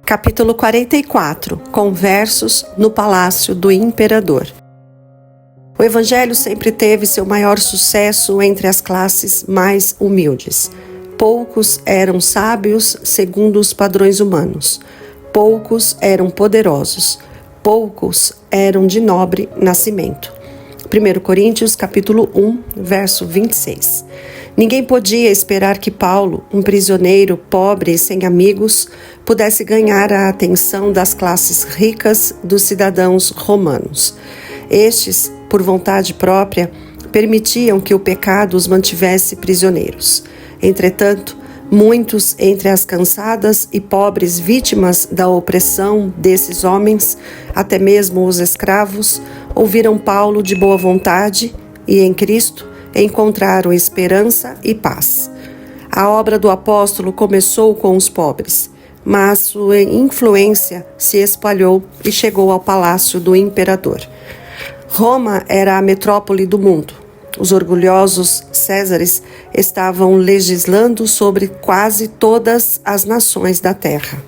Capítulo 44. Conversos no Palácio do Imperador. O Evangelho sempre teve seu maior sucesso entre as classes mais humildes. Poucos eram sábios segundo os padrões humanos. Poucos eram poderosos. Poucos eram de nobre nascimento. 1 Coríntios capítulo 1, verso 26. Ninguém podia esperar que Paulo, um prisioneiro pobre e sem amigos, pudesse ganhar a atenção das classes ricas dos cidadãos romanos. Estes, por vontade própria, permitiam que o pecado os mantivesse prisioneiros. Entretanto, muitos entre as cansadas e pobres vítimas da opressão desses homens, até mesmo os escravos, ouviram Paulo de boa vontade e, em Cristo, encontraram esperança e paz. A obra do apóstolo começou com os pobres, mas sua influência se espalhou e chegou ao palácio do imperador. Roma era a metrópole do mundo. Os orgulhosos Césares estavam legislando sobre quase todas as nações da terra.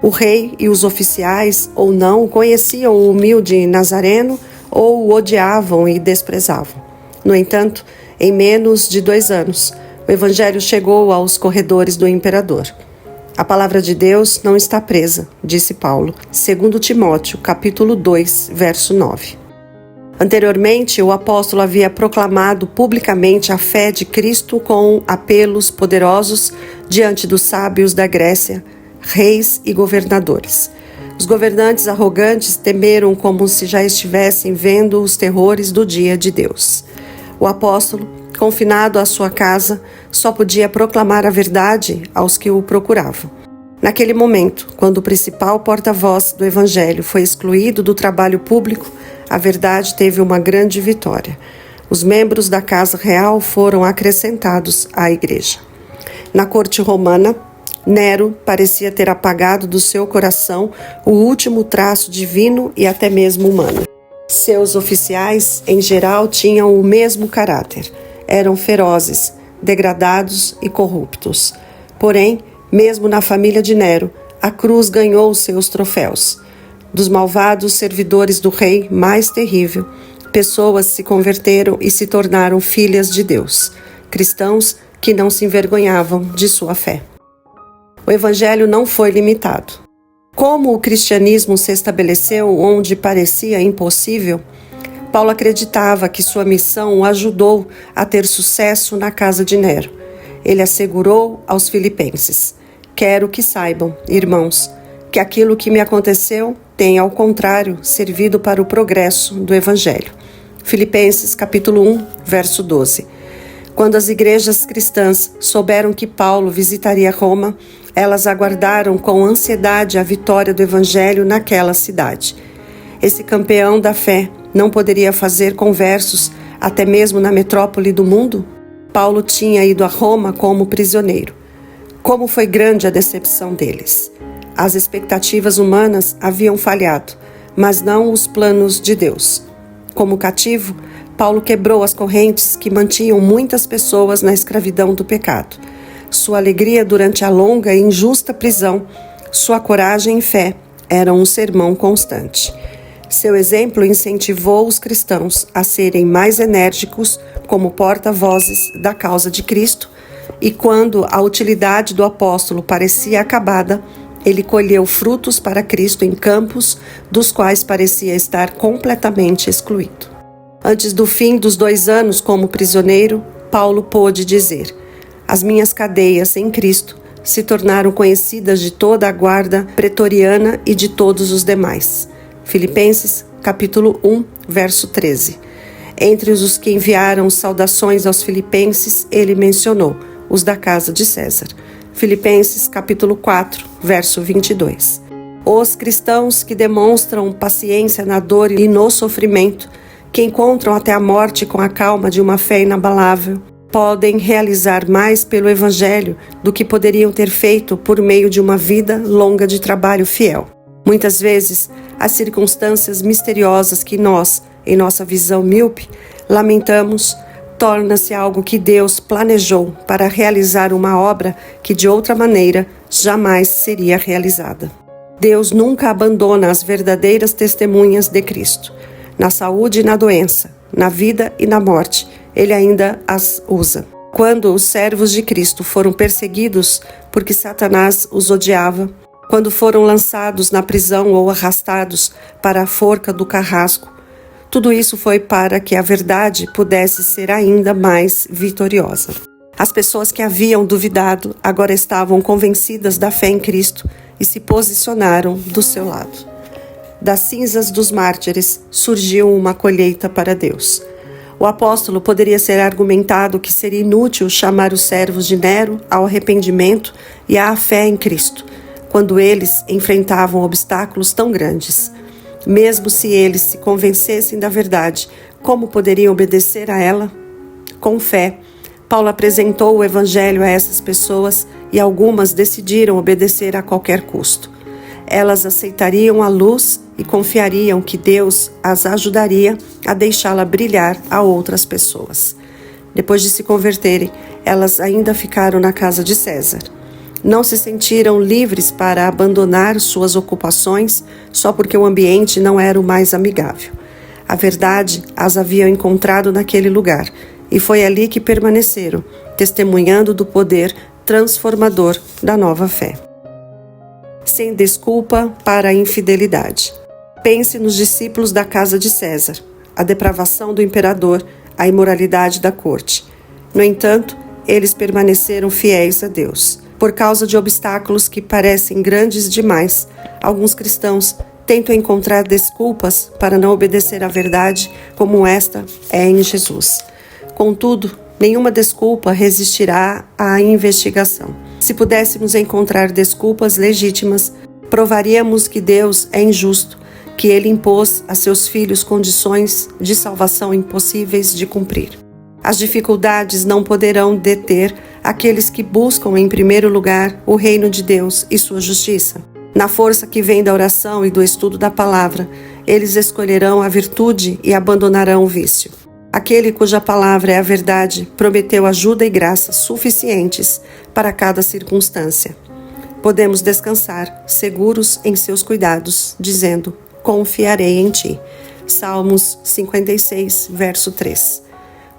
O rei e os oficiais, ou não, conheciam o humilde Nazareno ou o odiavam e desprezavam. No entanto, em menos de 2 anos, o Evangelho chegou aos corredores do imperador. A palavra de Deus não está presa, disse Paulo, 2 Timóteo, capítulo 2, verso 9. Anteriormente, o apóstolo havia proclamado publicamente a fé de Cristo com apelos poderosos diante dos sábios da Grécia, reis e governadores. Os governantes arrogantes temeram como se já estivessem vendo os terrores do dia de Deus. O apóstolo, confinado à sua casa, só podia proclamar a verdade aos que o procuravam. Naquele momento, quando o principal porta-voz do Evangelho foi excluído do trabalho público, a verdade teve uma grande vitória. Os membros da casa real foram acrescentados à igreja. Na corte romana, Nero parecia ter apagado do seu coração o último traço divino e até mesmo humano. Seus oficiais, em geral, tinham o mesmo caráter. Eram ferozes, degradados e corruptos. Porém, mesmo na família de Nero, a cruz ganhou seus troféus. Dos malvados servidores do rei mais terrível, pessoas se converteram e se tornaram filhas de Deus, cristãos que não se envergonhavam de sua fé. O Evangelho não foi limitado. Como o cristianismo se estabeleceu onde parecia impossível, Paulo acreditava que sua missão o ajudou a ter sucesso na casa de Nero. Ele assegurou aos filipenses: quero que saibam, irmãos, que aquilo que me aconteceu tem, ao contrário, servido para o progresso do Evangelho. Filipenses capítulo 1, verso 12. Quando as igrejas cristãs souberam que Paulo visitaria Roma, elas aguardaram com ansiedade a vitória do Evangelho naquela cidade. Esse campeão da fé não poderia fazer conversos até mesmo na metrópole do mundo? Paulo tinha ido a Roma como prisioneiro. Como foi grande a decepção deles! As expectativas humanas haviam falhado, mas não os planos de Deus. Como cativo, Paulo quebrou as correntes que mantinham muitas pessoas na escravidão do pecado. Sua alegria durante a longa e injusta prisão, sua coragem e fé eram um sermão constante. Seu exemplo incentivou os cristãos a serem mais enérgicos como porta-vozes da causa de Cristo, e quando a utilidade do apóstolo parecia acabada, ele colheu frutos para Cristo em campos dos quais parecia estar completamente excluído. Antes do fim dos 2 anos como prisioneiro, Paulo pôde dizer: as minhas cadeias em Cristo se tornaram conhecidas de toda a guarda pretoriana e de todos os demais. Filipenses, capítulo 1, verso 13. Entre os que enviaram saudações aos filipenses, ele mencionou os da casa de César. Filipenses, capítulo 4, verso 22. Os cristãos que demonstram paciência na dor e no sofrimento, que encontram até a morte com a calma de uma fé inabalável, podem realizar mais pelo Evangelho do que poderiam ter feito por meio de uma vida longa de trabalho fiel. Muitas vezes, as circunstâncias misteriosas que nós, em nossa visão míope, lamentamos, torna-se algo que Deus planejou para realizar uma obra que de outra maneira jamais seria realizada. Deus nunca abandona as verdadeiras testemunhas de Cristo. Na saúde e na doença, na vida e na morte, Ele ainda as usa. Quando os servos de Cristo foram perseguidos porque Satanás os odiava, quando foram lançados na prisão ou arrastados para a forca do carrasco, tudo isso foi para que a verdade pudesse ser ainda mais vitoriosa. As pessoas que haviam duvidado agora estavam convencidas da fé em Cristo e se posicionaram do seu lado. Das cinzas dos mártires surgiu uma colheita para Deus. O apóstolo poderia ser argumentado que seria inútil chamar os servos de Nero ao arrependimento e à fé em Cristo, quando eles enfrentavam obstáculos tão grandes. Mesmo se eles se convencessem da verdade, como poderiam obedecer a ela? Com fé, Paulo apresentou o Evangelho a essas pessoas e algumas decidiram obedecer a qualquer custo. Elas aceitariam a luz e confiariam que Deus as ajudaria a deixá-la brilhar a outras pessoas. Depois de se converterem, elas ainda ficaram na casa de César. Não se sentiram livres para abandonar suas ocupações só porque o ambiente não era o mais amigável. A verdade as havia encontrado naquele lugar e foi ali que permaneceram, testemunhando do poder transformador da nova fé. Sem desculpa para a infidelidade. Pense nos discípulos da casa de César, a depravação do imperador, a imoralidade da corte. No entanto, eles permaneceram fiéis a Deus. Por causa de obstáculos que parecem grandes demais, alguns cristãos tentam encontrar desculpas para não obedecer à verdade, como esta é em Jesus. Contudo, nenhuma desculpa resistirá à investigação. Se pudéssemos encontrar desculpas legítimas, provaríamos que Deus é injusto, que Ele impôs a seus filhos condições de salvação impossíveis de cumprir. As dificuldades não poderão deter aqueles que buscam em primeiro lugar o reino de Deus e sua justiça. Na força que vem da oração e do estudo da palavra, eles escolherão a virtude e abandonarão o vício. Aquele cuja palavra é a verdade prometeu ajuda e graça suficientes para cada circunstância. Podemos descansar, seguros em seus cuidados, dizendo: confiarei em ti. Salmos 56, verso 3.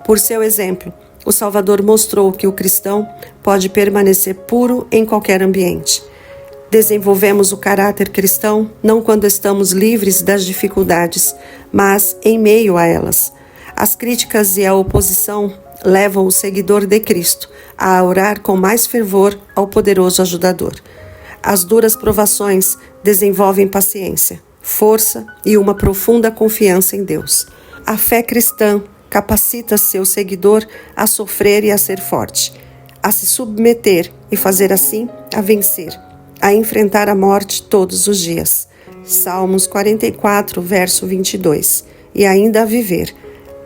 Por seu exemplo, o Salvador mostrou que o cristão pode permanecer puro em qualquer ambiente. Desenvolvemos o caráter cristão não quando estamos livres das dificuldades, mas em meio a elas. As críticas e a oposição levam o seguidor de Cristo a orar com mais fervor ao poderoso ajudador. As duras provações desenvolvem paciência, força e uma profunda confiança em Deus. A fé cristã capacita seu seguidor a sofrer e a ser forte, a se submeter e fazer assim a vencer, a enfrentar a morte todos os dias. Salmos 44, verso 22. E ainda a viver,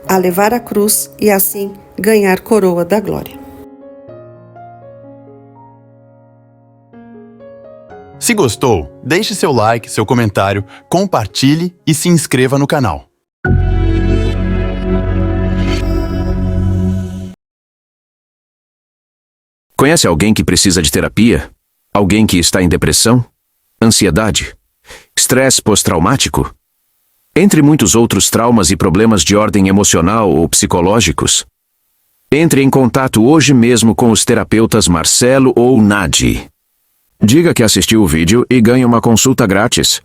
a levar a cruz e assim ganhar coroa da glória. Se gostou, deixe seu like, seu comentário, compartilhe e se inscreva no canal. Conhece alguém que precisa de terapia? Alguém que está em depressão? Ansiedade? Estresse pós-traumático? Entre muitos outros traumas e problemas de ordem emocional ou psicológicos? Entre em contato hoje mesmo com os terapeutas Marcelo ou Nadi. Diga que assistiu o vídeo e ganhe uma consulta grátis.